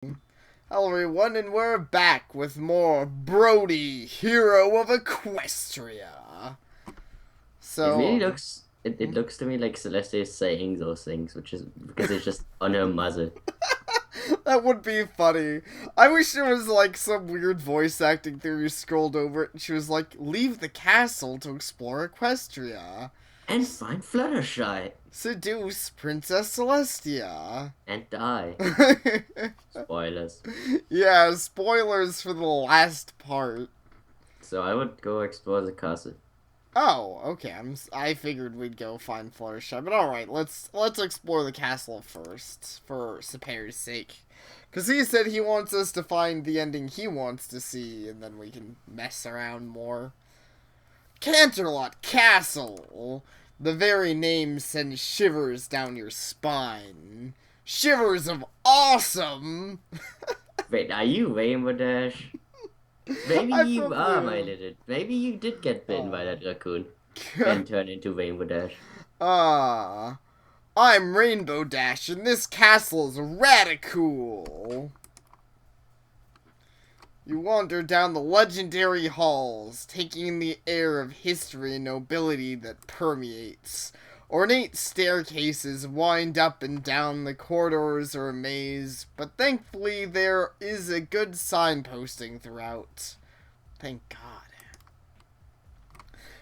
Hello everyone, and we're back with more Brony, Hero of Equestria. It really So, looks it looks to me like Celeste is saying those things, which is because it's just on her muzzle. that would be funny. I wish there was like some weird voice acting thing you scrolled over it and she was like, leave the castle to explore Equestria. And find Fluttershy. Seduce Princess Celestia. And die. Spoilers. Yeah, spoilers for the last part. So I would go explore the castle. Oh, okay. I figured we'd go find Fluttershy, but all right. Let's explore the castle first for Sapare's sake, because he said he wants us to find the ending he wants to see, and then we can mess around more. Canterlot Castle. The very name sends shivers down your spine. Shivers of awesome. Wait, are you Rainbow Dash? Maybe I you are, my probably little. Maybe you did get bitten by that raccoon am. and turn into Rainbow Dash. Ah. I'm Rainbow Dash, and this castle is radicool. You wander down the legendary halls, taking in the air of history and nobility that permeates. Ornate staircases wind up and down the corridors or a maze, but thankfully there is a good signposting throughout. Thank God.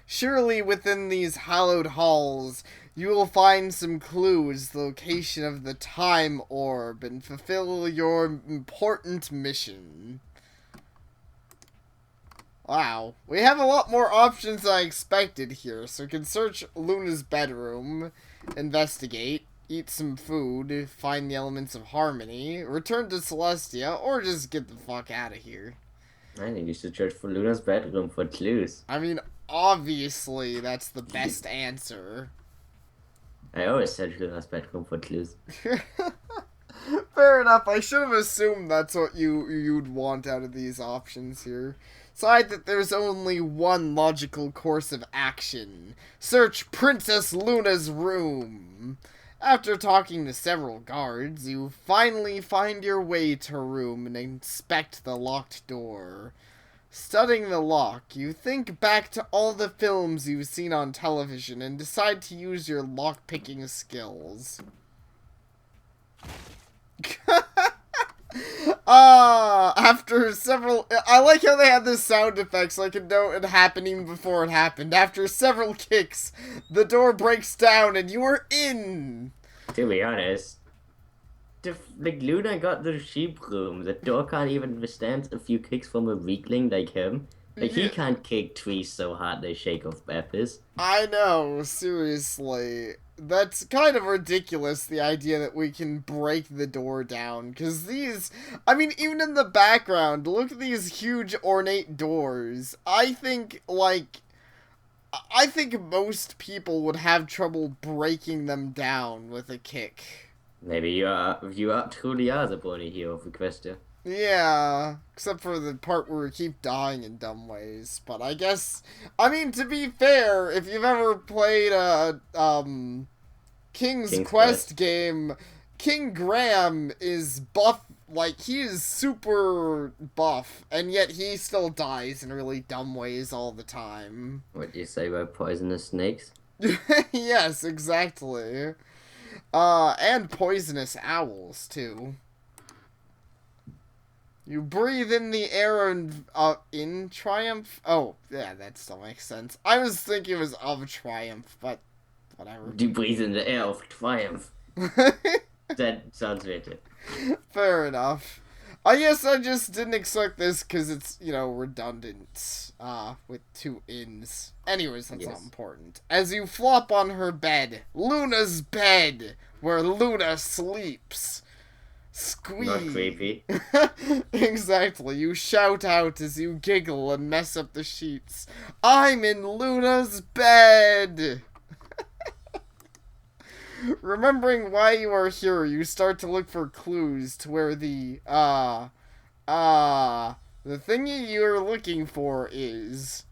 Surely within these hallowed halls, you will find some clues, the location of the time orb, and fulfill your important mission. Wow, we have a lot more options than I expected here, so we can search Luna's bedroom, investigate, eat some food, find the elements of harmony, return to Celestia, or just get the fuck out of here. I think you should search for Luna's bedroom for clues. I mean, obviously, that's the best answer. I always search Luna's bedroom for clues. Fair enough. I should have assumed that's what you'd want out of these options here. Decide that there's only one logical course of action. Search Princess Luna's room. After talking to several guards, you finally find your way to her room and inspect the locked door. Studying the lock, you think back to all the films you've seen on television and decide to use your lock-picking skills. After several... I like how they had this sound effect so I could know it happening before it happened. After several kicks, the door breaks down and you are in. To be honest, like Luna got the sheep room. The door can't even withstand a few kicks from a weakling like him. Like, he Yeah, can't kick trees so hard they shake off peppers. I know, seriously. That's kind of ridiculous, the idea that we can break the door down. Because these... I mean, even in the background, look at these huge ornate doors. I think most people would have trouble breaking them down with a kick. Maybe you are truly are the Brony Hero of Equestria. Yeah, except for the part where we keep dying in dumb ways. But I guess, I mean, to be fair, if you've ever played a King's King's Quest Quest. game, King Graham is buff. Like, he is super buff, and yet he still dies in really dumb ways all the time. What do you say about poisonous snakes? Yes, exactly. And poisonous owls, too. You breathe in the air and, in triumph? Oh, yeah, that still makes sense. I was thinking it was of triumph, but whatever. You breathe in the air of triumph. That sounds better. Fair enough. I guess I just didn't expect this because it's, redundant, with two ins. Anyways, that's not Yes. important. As you flop on her bed, Luna's bed, where Luna sleeps. Squeeze. Not creepy. Exactly. You shout out as you giggle and mess up the sheets. I'm in Luna's bed! Remembering why you are here, you start to look for clues to where the thingy you're looking for is.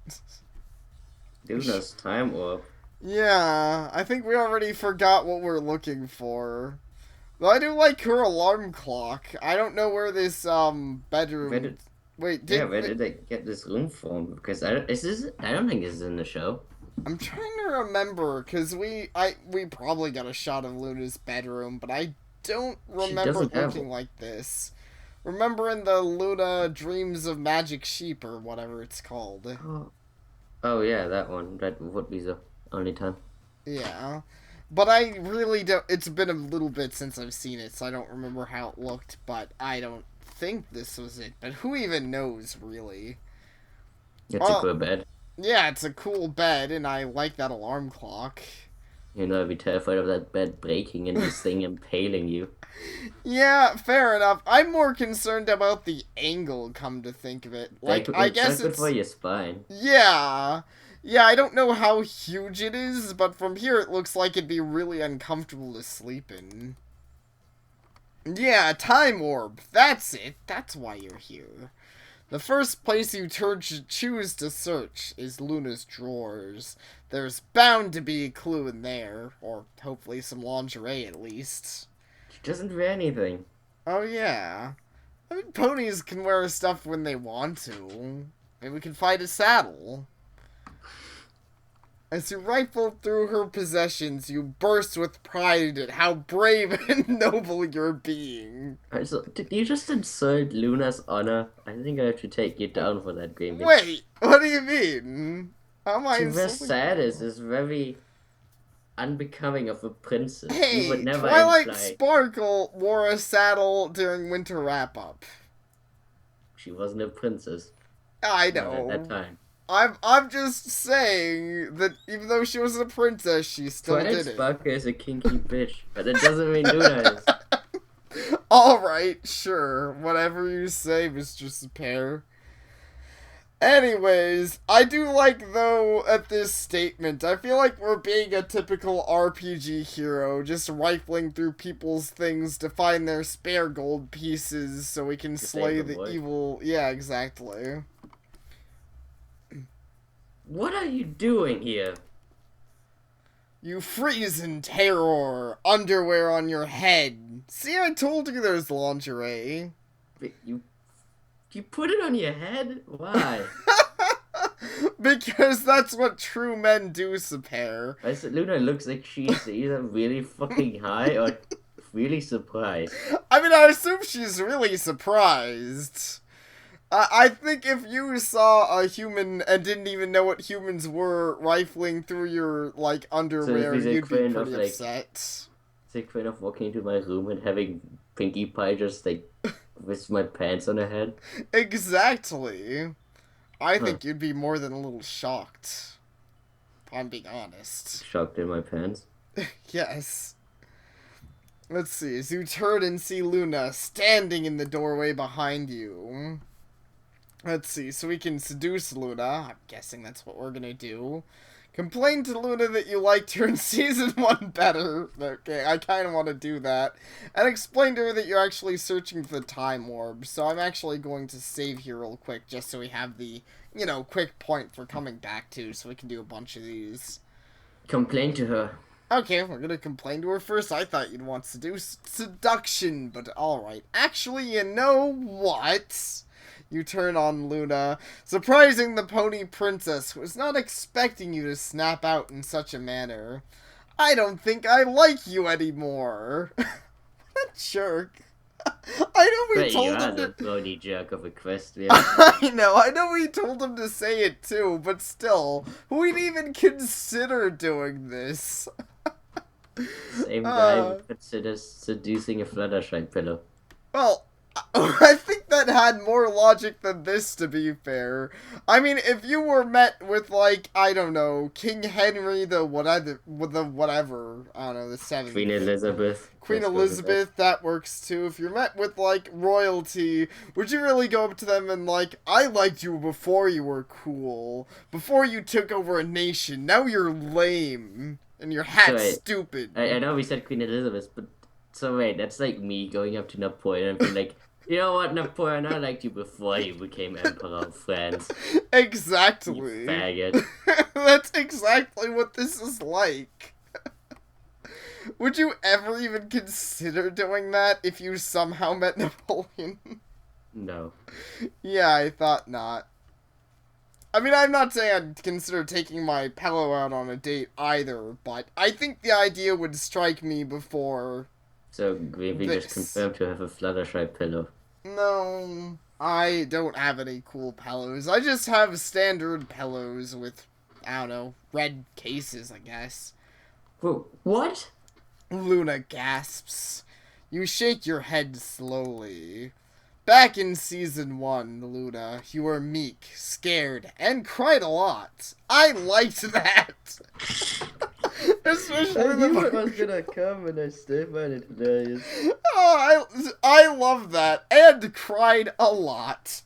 Luna's time orb. Yeah, I think we already forgot what we're looking for. Though I do like her alarm clock. I don't know where this Where bedroom. did Wait, yeah, where did they get this room from? Because I don't think this is in the show. I'm trying to remember because we probably got a shot of Luna's bedroom, but I don't She remember doesn't it have looking one. like this. Remember in the Luna Dreams of Magic Sheep or whatever it's called. Oh, oh yeah, that one. That would be the only time. Yeah. But I really don't. It's been a little bit since I've seen it, so I don't remember how it looked, but I don't think this was it. But who even knows, really? It's a Well, cool bed. yeah, it's a cool bed, and I like that alarm clock. You know, I'd be terrified of that bed breaking and this thing impaling you. Yeah, fair enough. I'm more concerned about the angle, come to think of it. Like, I It's guess not good for it's. your spine. Yeah. Yeah, I don't know how huge it is, but from here it looks like it'd be really uncomfortable to sleep in. Yeah, time orb. That's it. That's why you're here. The first place you choose to search is Luna's drawers. There's bound to be a clue in there, or hopefully some lingerie at least. She doesn't wear anything. Oh yeah. I mean, ponies can wear stuff when they want to. Maybe we can find a saddle. As you rifle through her possessions, you burst with pride at how brave and noble you're being. Also, did you just insult Luna's honor? I think I have to take you down for that, Gaming. Wait, what do you mean? How am I To wear insulting saddles you? is very unbecoming of a princess. You would Hey, never Twilight imply Sparkle wore a saddle during winter wrap-up. she wasn't a princess. I Not at that know. time. I'm just saying that even though she was a princess, she still Twilight did it. Sparkle is a kinky bitch, but that doesn't mean Luna is. Alright, sure. Whatever you say, Mr. Sapare. Anyways, I do like, though, at this statement, I feel like we're being a typical RPG hero, just rifling through people's things to find their spare gold pieces so we can To slay save the the boy. evil... Yeah, exactly. What are you doing here? You freeze in terror, underwear on your head. See, I told you there's lingerie. You put it on your head? Why? Because that's what true men do, Sapare. I said Luna looks like she's either really fucking high or really surprised. I mean, I assume she's really surprised. I think if you saw a human and didn't even know what humans were rifling through your, like, underwear, is it you'd be equivalent of, pretty like, upset. It's the equivalent of walking into my room and having Pinkie Pie just like with my pants on her head. Exactly. I think you'd be more than a little shocked. If I'm being honest. Shocked in my pants. Yes. Let's see. As you turn and see Luna standing in the doorway behind you. Let's see. So we can seduce Luna. I'm guessing that's what we're gonna do. Complain to Luna that you liked her in Season 1 better. Okay, I kind of want to do that. And explain to her that you're actually searching for the time orb. So I'm actually going to save here real quick just so we have the, quick point for coming back to. So we can do a bunch of these. Complain to her. Okay, we're gonna complain to her first. I thought you'd want to do seduction, but alright. Actually, you know what? You turn on Luna, surprising the pony princess, who was not expecting you to snap out in such a manner. I don't think I like you anymore. What a jerk. I know we But you told are him the to... Brony jerk of Equestria. I know we told him to say it too, but still, who'd even consider doing this? Same guy who considers seducing a Fluttershy pillow. Well, I think that had more logic than this, to be fair. I mean, if you were met with, like, I don't know, King Henry the whatever, I don't know, the 7th. Queen Elizabeth. Queen Let's go with Elizabeth, that works too. If you're met with, like, royalty, would you really go up to them and, like, I liked you before you were cool, before you took over a nation, now you're lame, and your hat's stupid. I know we said Queen Elizabeth, but so wait, that's like me going up to Napoleon and being like, you know what, Napoleon, I liked you before you became Emperor of France. Exactly. You faggot. That's exactly what this is like. Would you ever even consider doing that if you somehow met Napoleon? No. Yeah, I thought not. I mean, I'm not saying I'd consider taking my pillow out on a date either, but I think the idea would strike me before So we just this. confirmed to have a Fluttershy pillow. No, I don't have any cool pillows. I just have standard pillows with, I don't know, red cases, I guess. Whoa, what? Luna gasps. You shake your head slowly. Back in season 1, Luna, you were meek, scared, and cried a lot. I liked that. Especially I knew it was gonna come and I still find it hilarious. Oh, I love that. And cried a lot.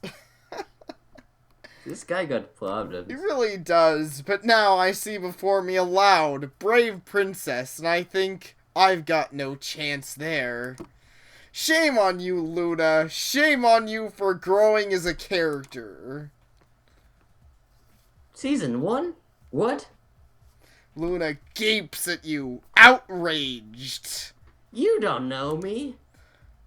This guy got problems. He really does. But now I see before me a loud, brave princess, and I think I've got no chance there. Shame on you, Luna. Shame on you for growing as a character. Season 1? What? Luna gapes at you, outraged. You don't know me.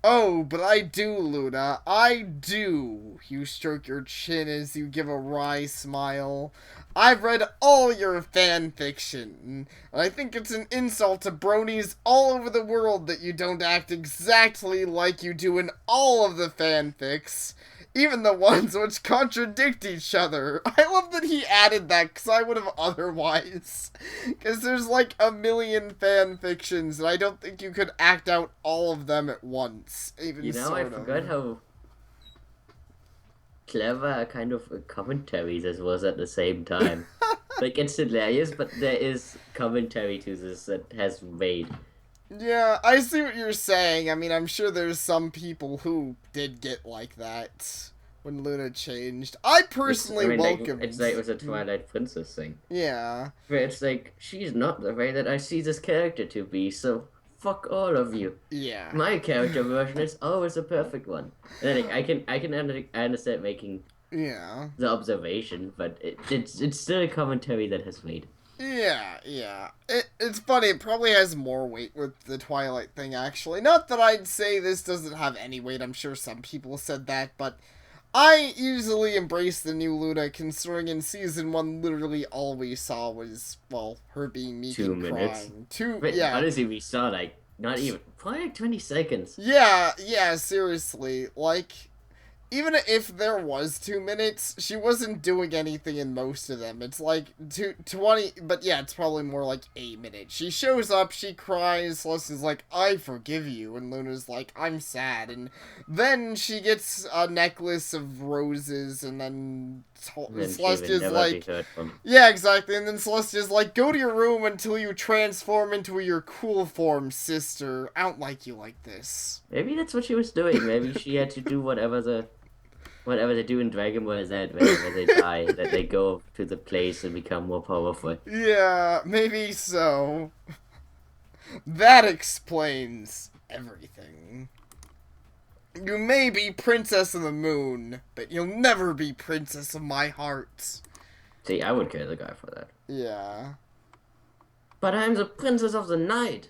Oh, but I do, Luna. I do. You stroke your chin as you give a wry smile. I've read all your fan fiction, and I think it's an insult to bronies all over the world that you don't act exactly like you do in all of the fanfics, even the ones which contradict each other. I love that he added that, because I would have otherwise. Because there's like a million fanfictions, and I don't think you could act out all of them at once, even You know, sort I of. forgot how clever kind of commentary this was at the same time. Like, it's hilarious, but there is commentary to this that has weight. Yeah, I see what you're saying. I mean, I'm sure there's some people who did get like that when Luna changed. I personally welcome It's like it was a Twilight Princess thing. Yeah. Where it's like, she's not the way that I see this character to be, so fuck all of you. Yeah. My character version is always a perfect one. And then I understand making the observation, but it's still a commentary that has weight. Yeah. It's funny, it probably has more weight with the Twilight thing, actually. Not that I'd say this doesn't have any weight, I'm sure some people said that, but I usually embrace the new Luna, considering in season 1, literally all we saw was, well, her being meek 2 and minutes. crying. But honestly, we saw, like, not even, probably like 20 seconds. Yeah, seriously, like, even if there was 2 minutes, she wasn't doing anything in most of them. It's like 20, but yeah, it's probably more like 8 minutes. She shows up, she cries, Celeste's like, I forgive you, and Luna's like, I'm sad, and then she gets a necklace of roses, and then Celeste is like, yeah, exactly, and then Celeste is like, go to your room until you transform into your cool form, sister. I don't like you like this. Maybe that's what she was doing. Maybe she had to do whatever they do in Dragon Ball Z, whenever they die, that they go to the place and become more powerful. Yeah, maybe so. That explains everything. You may be Princess of the Moon, but you'll never be Princess of my heart. See, I would kill the guy for that. Yeah. But I'm the Princess of the Night.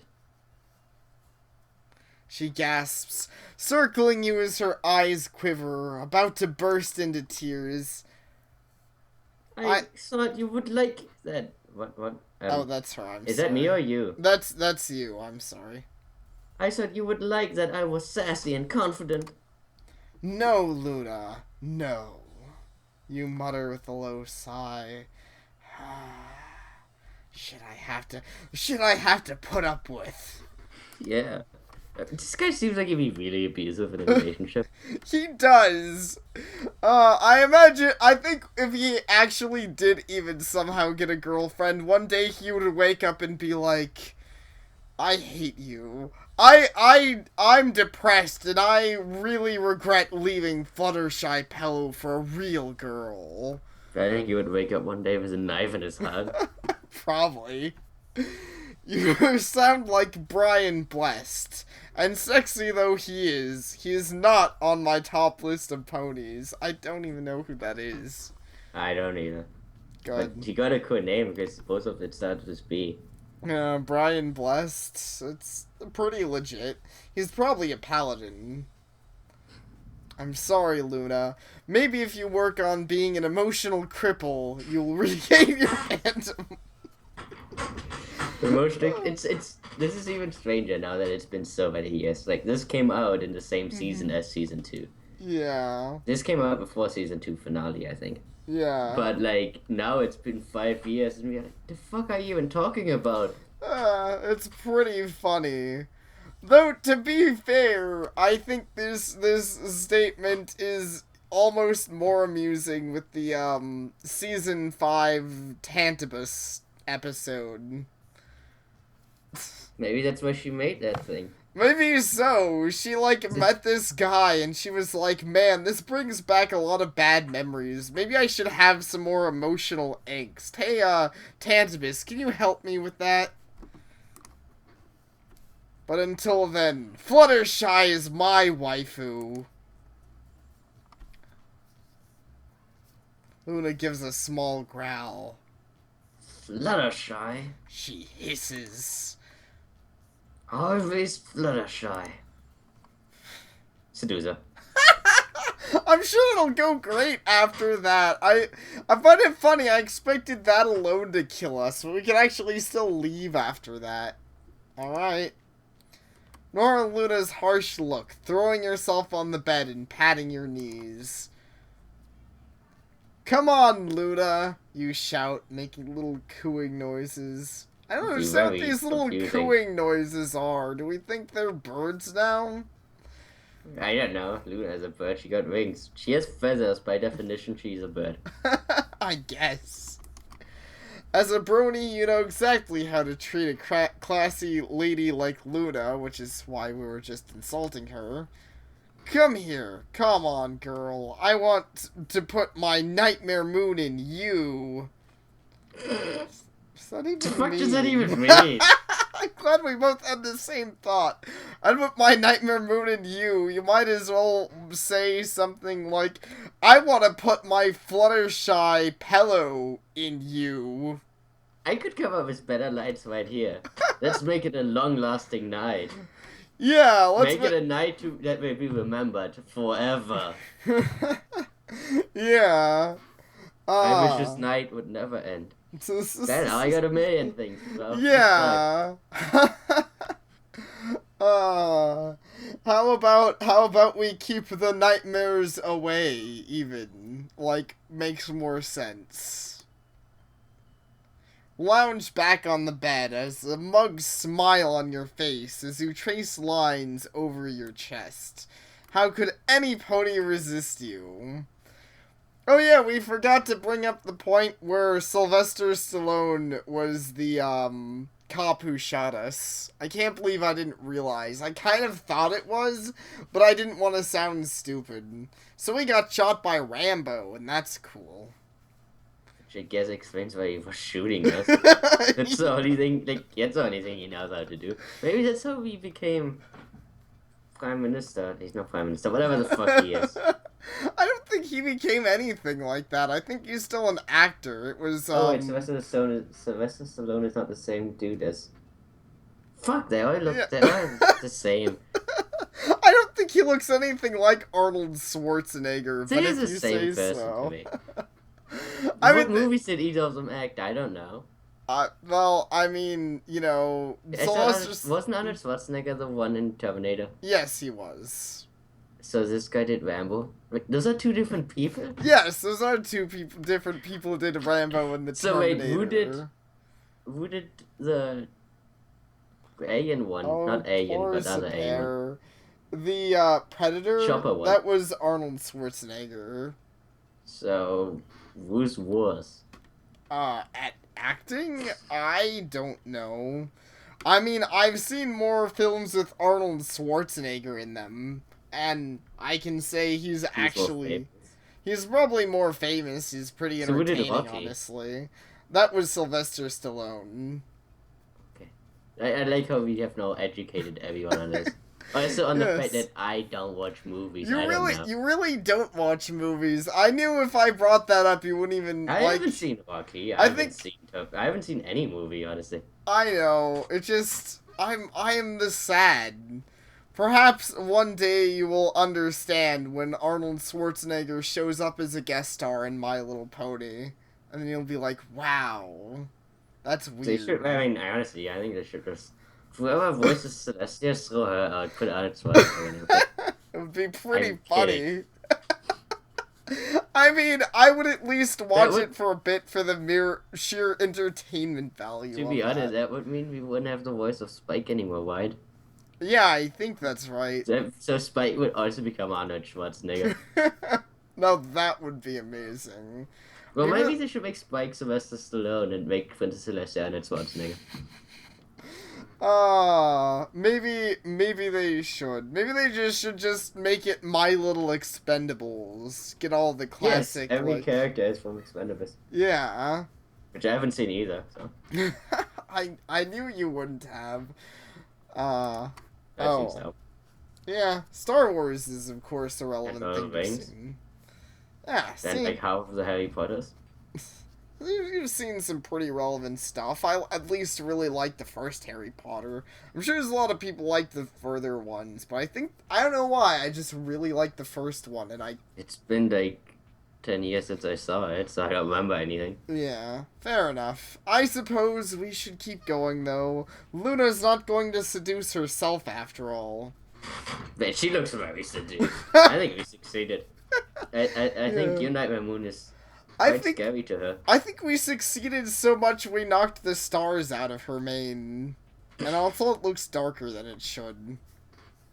She gasps, circling you as her eyes quiver, about to burst into tears. I thought you would like that. What? Oh, that's her, I'm Is sorry. that me or you? That's you, I'm sorry. I thought you would like that I was sassy and confident. No, Luna, no. You mutter with a low sigh. Should I have to put up with? Yeah. This guy seems like he'd be really abusive in a relationship. He does. I think if he actually did even somehow get a girlfriend, one day he would wake up and be like, I hate you. I'm depressed and I really regret leaving Fluttershy Pillow for a real girl. I think he would wake up one day with a knife in his hand. Probably. You sound like Brian Blessed. And sexy though he is not on my top list of ponies. I don't even know who that is. I don't either. Good. But he got a cool name because both of it started with B. Brian Blessed. It's pretty legit. He's probably a paladin. I'm sorry, Luna. Maybe if you work on being an emotional cripple, you'll regain your phantom. Emotional. This is even stranger now that it's been so many years. Like, this came out in the same season as season 2. Yeah. This came out before season 2 finale, I think. Yeah. But, like, now it's been 5 years, and we're like, the fuck are you even talking about? It's pretty funny. Though, to be fair, I think this statement is almost more amusing with the, season 5 Tantibus episode. Maybe that's why she made that thing. Maybe so. She, like, met this guy, and she was like, man, this brings back a lot of bad memories. Maybe I should have some more emotional angst. Hey, Tantibus, can you help me with that? But until then, Fluttershy is my waifu. Luna gives a small growl. Fluttershy? She hisses. Always Fluttershy. Seducer. I'm sure it'll go great after that. I find it funny. I expected that alone to kill us, but we can actually still leave after that. Alright. Nora Luna's harsh look, throwing yourself on the bed and patting your knees. Come on, Luna, you shout, making little cooing noises. I don't understand what these little cooing noises are. Do we think they're birds now? I don't know. Luna is a bird. She got wings. She has feathers. By definition, she's a bird. I guess. As a brony, you know exactly how to treat a classy lady like Luna, which is why we were just insulting her. Come here. Come on, girl. I want to put my nightmare moon in you. What the fuck does that even mean? I'm glad we both had the same thought. I'd put my nightmare moon in you. You might as well say something like, I want to put my Fluttershy pillow in you. I could come up with better lines right here. Let's make it a long-lasting night. Yeah, let's make it a night that will be remembered forever. Yeah. I wish this night would never end. Then I got a million things. So yeah. How about we keep the nightmares away, even? Like, makes more sense. Lounge back on the bed as a mug smile on your face as you trace lines over your chest. How could any pony resist you? Oh yeah, we forgot to bring up the point where Sylvester Stallone was the, cop who shot us. I can't believe I didn't realize. I kind of thought it was, but I didn't want to sound stupid. So we got shot by Rambo, and that's cool. Which I guess explains why he was shooting us. That's the only thing, that's the only thing he knows how to do. Maybe that's how he became Prime Minister. He's not Prime Minister, whatever the fuck he is. I don't think he became anything like that. I think he's still an actor. It was, Oh, wait, Sylvester Stallone is not the same dude as... Fuck, they all look the same. I don't think he looks anything like Arnold Schwarzenegger, but if you say so. What movies did each of them act? I don't know. Well, I mean, you know... Wasn't Arnold Schwarzenegger the one in Terminator? Yes, he was. So this guy did Rambo? Wait, those are two different people? Yes, those are two different people who did Rambo and the Terminator. So wait, who did the alien one? Not alien, but other alien. The, Predator? Chopper one. That was Arnold Schwarzenegger. So, who's worse? At acting? I don't know. I mean, I've seen more films with Arnold Schwarzenegger in them. And I can say he's probably more famous. He's pretty entertaining, honestly. That was Sylvester Stallone. Okay. I like how we have now educated everyone on this. Also, on the fact Yes. that I don't watch movies, You I don't know. really don't watch movies. I knew if I brought that up, you wouldn't even I like. haven't seen Rocky. I think I haven't seen any movie, honestly. I know. It just I am the sad. Perhaps one day you will understand when Arnold Schwarzenegger shows up as a guest star in My Little Pony, and then you'll be like, "Wow, that's They should. weird." I mean, honestly, I think they should just. Whoever voices Celestia, throw her out, put Arnold Schwarzenegger. It would be pretty I'm funny. I mean, I would at least watch would- it for a bit for the mere sheer entertainment value. To be of honest, that. that would mean we wouldn't have the voice of Spike anymore, right? Yeah, I think that's right. So Spike would also become Arnold Schwarzenegger. Now that would be amazing. Well, Maybe- maybe they should make Spike Sylvester Stallone and make Princess Celestia Arnold Schwarzenegger. Maybe they should. Maybe they should just make it My Little Expendables. Get all the classic. Yes, every like, character is from Expendables, yeah. which I haven't seen either. So I knew you wouldn't have. I Oh. think so. Yeah, Star Wars is of course a relevant Lord thing of to Rings. see. Yeah, Then see, like half of the Harry Potters. you've seen some pretty relevant stuff. I at least really like the first Harry Potter. I'm sure there's a lot of people like the further ones, but I don't know why. I just really like the first one, and It's been like 10 years since I saw it, so I don't remember anything. yeah, fair enough. I suppose we should keep going though. Luna's not going to seduce herself after all. But she looks very seduced. I think we succeeded. I think Yeah. Your Nightmare Moon is I quite think scary to her. I think we succeeded so much we knocked the stars out of her mane. And also it looks darker than it should.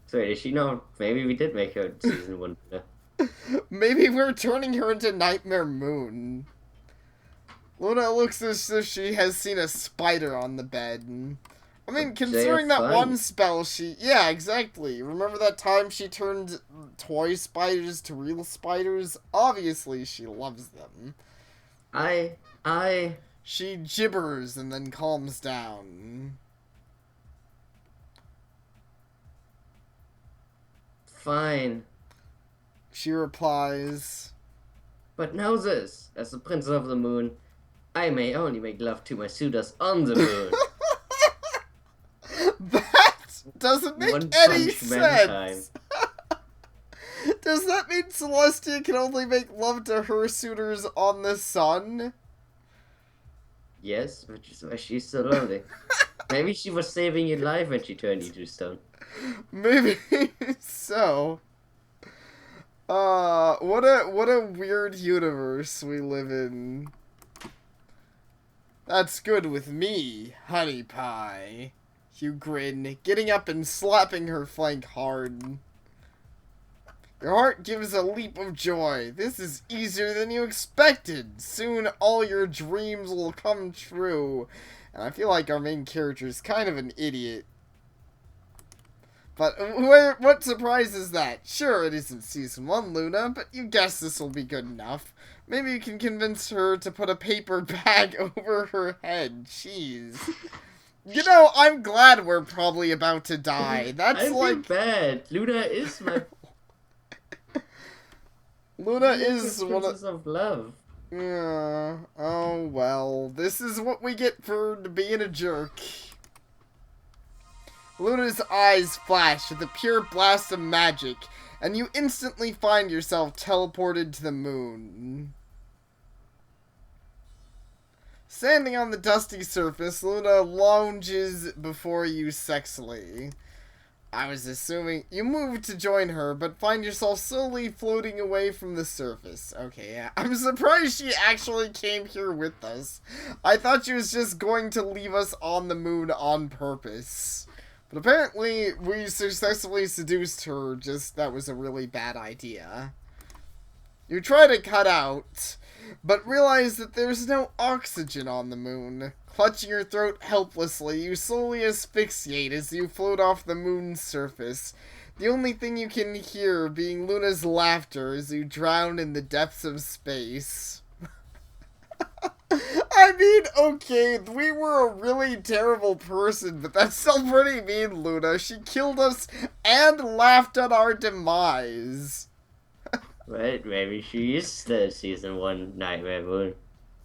So does she know? Maybe we did make her season 1 winner. Maybe we're turning her into Nightmare Moon. Luna looks as if she has seen a spider on the bed. I mean, considering that fun. one spell Yeah, exactly. Remember that time she turned toy spiders to real spiders? Obviously she loves them. She gibbers and then calms down. Fine. She replies, But know this, as the Prince of the Moon, I may only make love to my suitors on the moon. that doesn't make One any Punch Man sense. Does that mean Celestia can only make love to her suitors on the sun? Yes, which is why she's so lonely. Maybe she was saving your life when she turned you to stone. Maybe so. What a weird universe we live in. That's good with me, honey pie. You grin, getting up and slapping her flank hard. Your heart gives a leap of joy. This is easier than you expected. Soon all your dreams will come true. And I feel like our main character is kind of an idiot. But what surprise is that? Sure, it isn't season 1, Luna, but you guess this will be good enough. Maybe you can convince her to put a paper bag over her head. Jeez. You know, I'm glad we're probably about to die. That's I feel like... bad. Luna is my Luna is the one of... princess of love. Yeah. Oh, well. This is what we get for being a jerk. Luna's eyes flash with a pure blast of magic, and you instantly find yourself teleported to the moon. Standing on the dusty surface, Luna lounges before you sexily. I was assuming you moved to join her, but find yourself slowly floating away from the surface. Okay, yeah. I'm surprised she actually came here with us. I thought she was just going to leave us on the moon on purpose. But apparently, we successfully seduced her, just that was a really bad idea. You try to cut out, but realize that there's no oxygen on the moon. Clutching your throat helplessly, you slowly asphyxiate as you float off the moon's surface. The only thing you can hear being Luna's laughter as you drown in the depths of space. I mean, okay, we were a really terrible person, but that's still pretty mean, Luna. She killed us and laughed at our demise. Right? Maybe she is the season 1 Nightmare Moon.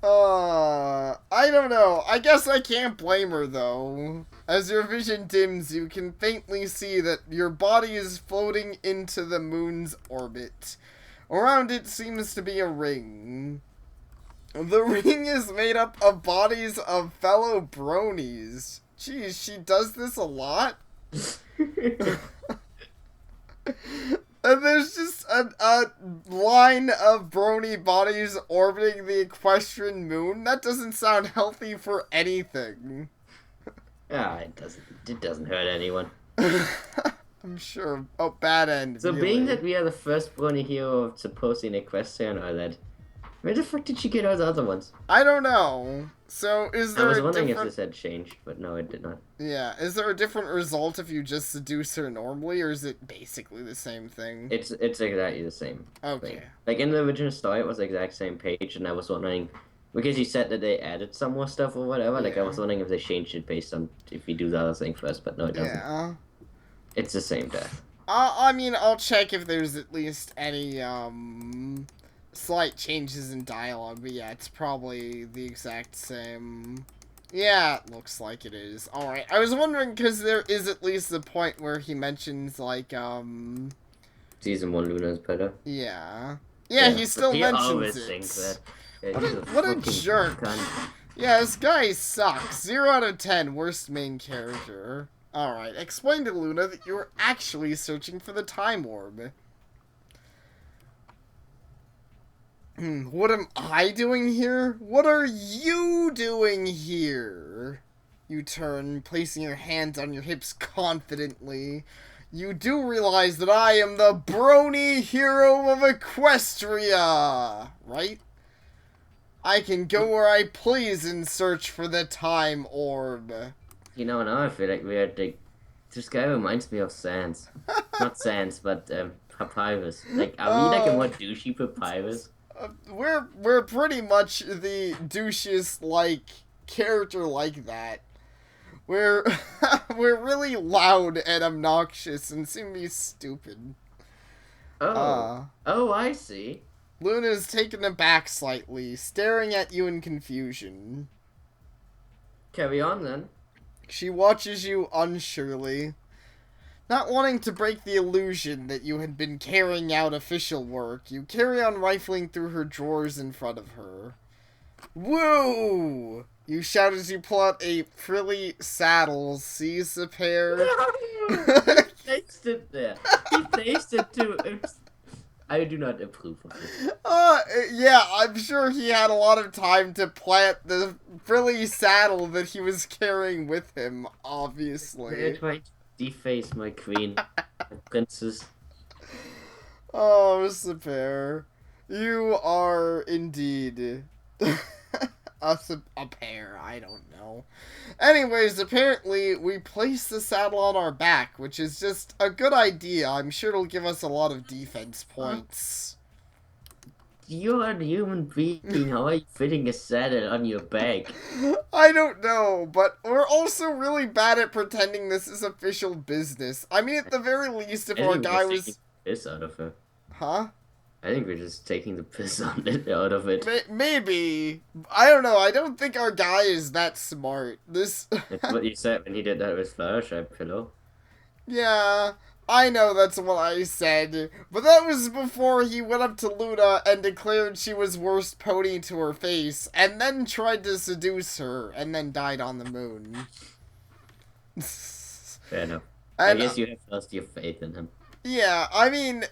I don't know. I guess I can't blame her, though. As your vision dims, you can faintly see that your body is floating into the moon's orbit. Around it seems to be a ring. The ring is made up of bodies of fellow bronies. Geez, she does this a lot? And there's just a line of brony bodies orbiting the equestrian moon. That doesn't sound healthy for anything. Ah, it doesn't hurt anyone. I'm sure. Oh, bad end. So really. being that we are the first Brony Hero of supposed in Equestria and all that, where the fuck did she get all the other ones? I don't know. So is there I was a wondering different... if this had changed, but no, it did not. Yeah, is there a different result if you just seduce her normally, or is it basically the same thing? It's exactly the same Okay. thing. Like in the original story, it was the exact same page, and I was wondering, because you said that they added some more stuff or whatever, like I was wondering if they changed it based on if you do the other thing first, but no, it doesn't. Yeah. It's the same death. I mean, I'll check if there's at least any, slight changes in dialogue, but yeah, it's probably the exact same. Yeah, it looks like it is. Alright, I was wondering, because there is at least the point where he mentions, like, Season 1 Luna is better. Yeah. Yeah, he still mentions it. Thinks that. Yeah, What a jerk. cunt. Yeah, this guy sucks. 0 out of 10, worst main character. Alright, explain to Luna that you were actually searching for the time orb. What am I doing here? What are you doing here? You turn, placing your hands on your hips confidently. You do realize that I am the Brony Hero of Equestria, right? I can go where I please and search for the time orb. You know, now I feel like we're like, this guy reminds me of Sans. Not Sans, but Papyrus. Like, are we like a more douchey Papyrus? We're pretty much the douchiest, like, character like that. We're really loud and obnoxious and seem to be stupid. Oh, I see. Luna's taken aback slightly, staring at you in confusion. Carry on then. She watches you unsurely. Not wanting to break the illusion that you had been carrying out official work, you carry on rifling through her drawers in front of her. Woo! You shout as you pull out a frilly saddle. See, Sapare? He placed it there. He placed it too. I do not approve of it. Yeah, I'm sure he had a lot of time to plant the frilly saddle that he was carrying with him, obviously. They're trying to deface my queen, the princess. Oh, Sapare. You are indeed a pair, I don't know. Anyways, apparently we place the saddle on our back, which is just a good idea. I'm sure it'll give us a lot of defense points. You're a human being. How are you fitting a saddle on your back? I don't know, but we're also really bad at pretending this is official business. I mean, at the very least, if our guy was... Piss out of her. Huh? I think we're just taking the piss on it out of it. Maybe. I don't know. I don't think our guy is that smart. This... That's what you said when he did that with Flowershy Pillow. Yeah, I know that's what I said. But that was before he went up to Luna and declared she was worst pony to her face, and then tried to seduce her, and then died on the moon. Fair enough. And, I guess you have lost your faith in him. Yeah, I mean...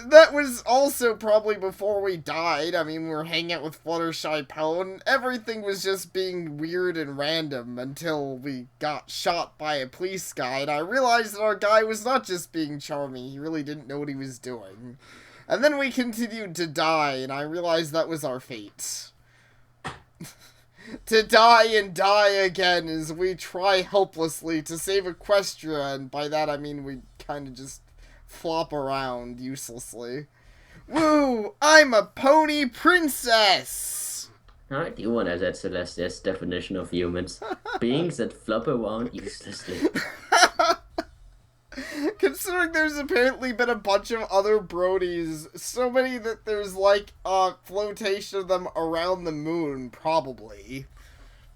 That was also probably before we died. I mean, we were hanging out with Fluttershy Pello, and everything was just being weird and random until we got shot by a police guy, and I realized that our guy was not just being charming, he really didn't know what he was doing. And then we continued to die, and I realized that was our fate. To die and die again as we try helplessly to save Equestria, and by that I mean we kind of just flop around uselessly. Woo! I'm a pony princess! How do you want to set Celestia's definition of humans? Beings that flop around uselessly. Considering there's apparently been a bunch of other Bronies, so many that there's like a flotation of them around the moon, probably.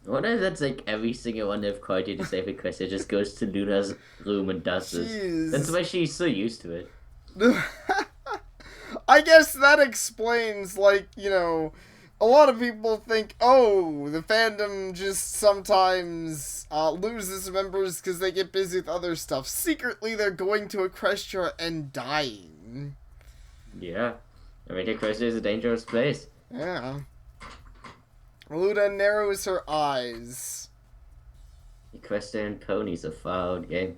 What if that's like every single one they've called you to save Equestria just goes to Luna's room and does this? Jeez. That's why she's so used to it. I guess that explains, like, a lot of people think, oh, the fandom just sometimes loses members because they get busy with other stuff. Secretly, they're going to Equestria and dying. Yeah. I mean, Equestria is a dangerous place. Yeah. Luna narrows her eyes. Equestrian ponies are foul game.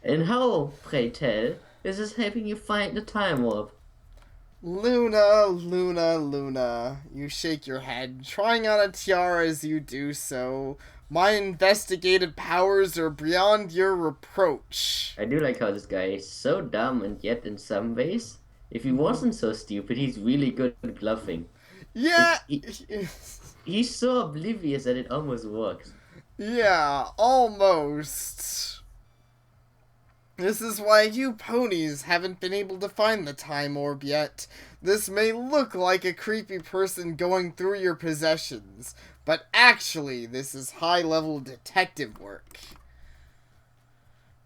And how, pray tell, is this helping you find the time warp? Luna, Luna, Luna. You shake your head, trying on a tiara as you do so. My investigative powers are beyond your reproach. I do like how this guy is so dumb, and yet in some ways, if he wasn't so stupid, he's really good at bluffing. Yeah. He's so oblivious that it almost works. Yeah, almost. This is why you ponies haven't been able to find the time orb yet. This may look like a creepy person going through your possessions, but actually this is high-level detective work.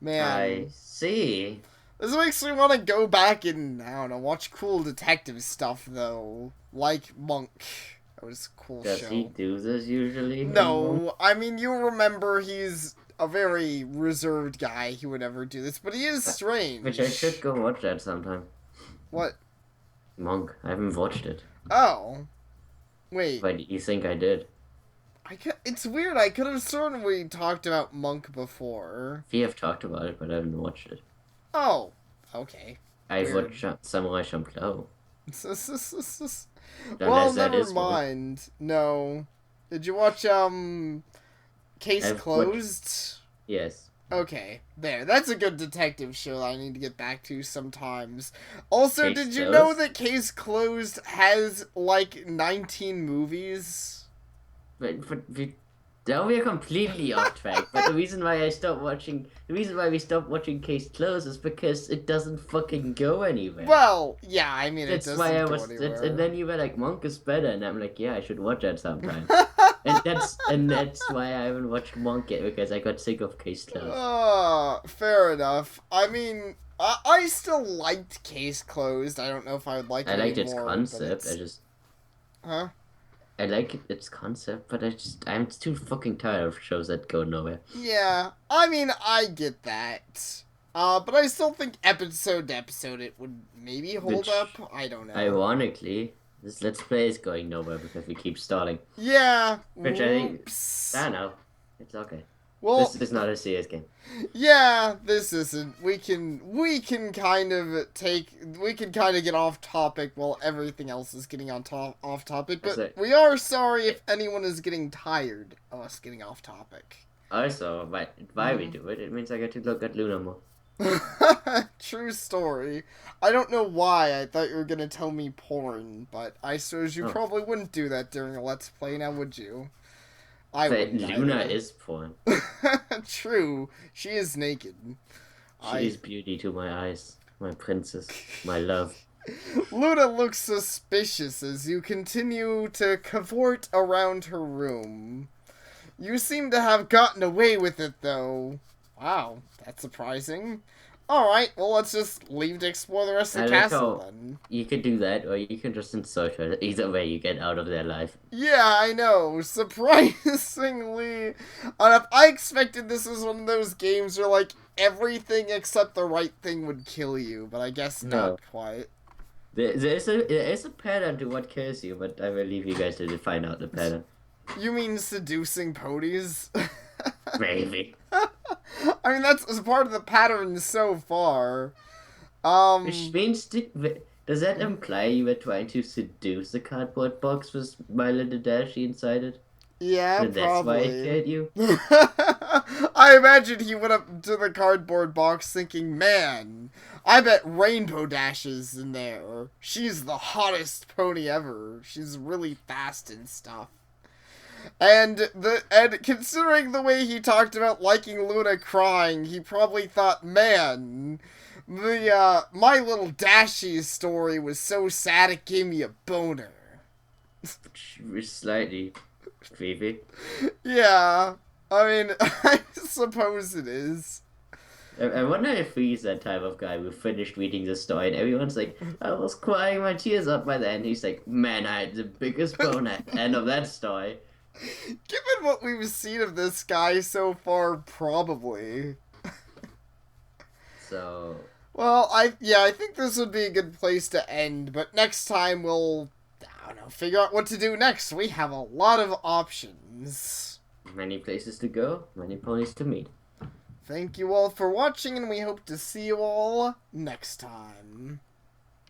Man. I see. This makes me want to go back and, I don't know, watch cool detective stuff, though. Like Monk. That was a cool show. Does he do this usually? No, I mean, you remember he's a very reserved guy. He would never do this, but he is strange. Which I should go watch that sometime. What? Monk. I haven't watched it. Oh. Wait. But you think I did? It's weird. I could have sworn we talked about Monk before. We have talked about it, but I haven't watched it. Oh. Okay. I've watched Samurai Champloo. Well, never mind. No. Did you watch, Case Closed? Yes. Okay, there. That's a good detective show that I need to get back to sometimes. Also, Case did you Closed? know that Case Closed has, like, 19 movies? But now we are completely off track. But the reason why we stopped watching Case Closed is because it doesn't fucking go anywhere. Well, yeah, I mean, That's it doesn't why I go was. anywhere. And then you were like, Monk is better, and I'm like, yeah, I should watch that sometime. and that's why I haven't watched Monk yet, because I got sick of Case Closed. Fair enough. I mean, I still liked Case Closed. I don't know if I would like it I liked anymore, its concept. Huh? I like its concept, but I'm too fucking tired of shows that go nowhere. Yeah, I mean, I get that. But I still think episode to episode it would maybe hold up. I don't know. Ironically, this Let's Play is going nowhere because we keep stalling. Yeah. Which I think, I don't know. It's okay. Well, this is not a serious game. Yeah, this isn't. We can kind of get off topic while everything else is getting off topic. But we are sorry if anyone is getting tired of us getting off topic. Also, why we do it? It means I get to look at Luna more. True story. I don't know why I thought you were gonna tell me porn, but I suppose you probably wouldn't do that during a Let's Play, now would you? I wouldn't. Luna is porn. True. She is naked. She is beauty to my eyes. My princess. My love. Luna looks suspicious as you continue to cavort around her room. You seem to have gotten away with it, though. Wow, that's surprising. Alright, well, let's just leave to explore the rest of the castle, then. You could do that, or you can just insult her. Either way, you get out of their life. Yeah, I know. Surprisingly enough, I expected this was one of those games where, like, everything except the right thing would kill you, but I guess not quite. There is a pattern to what kills you, but I will leave you guys to find out the pattern. You mean seducing ponies? Maybe. I mean, that's part of the pattern so far. Which means, does that imply you were trying to seduce the cardboard box with My Little Dashie inside it? Yeah, And that's why it probably. killed you? I imagine he went up to the cardboard box thinking, man, I bet Rainbow Dash is in there. She's the hottest pony ever. She's really fast and stuff. And considering the way he talked about liking Luna crying, he probably thought, man, the My Little Dashie's story was so sad it gave me a boner. She was slightly creepy. Yeah, I mean, I suppose it is. I wonder if he's that type of guy who finished reading the story and everyone's like, I was crying my tears up by the end. He's like, man, I had the biggest bone at the end of that story. Given what we've seen of this guy so far, probably. So, Well, I think this would be a good place to end, but next time we'll, I don't know, figure out what to do next. We have a lot of options. many places to go, many ponies to meet. Thank you all for watching, and we hope to see you all next time.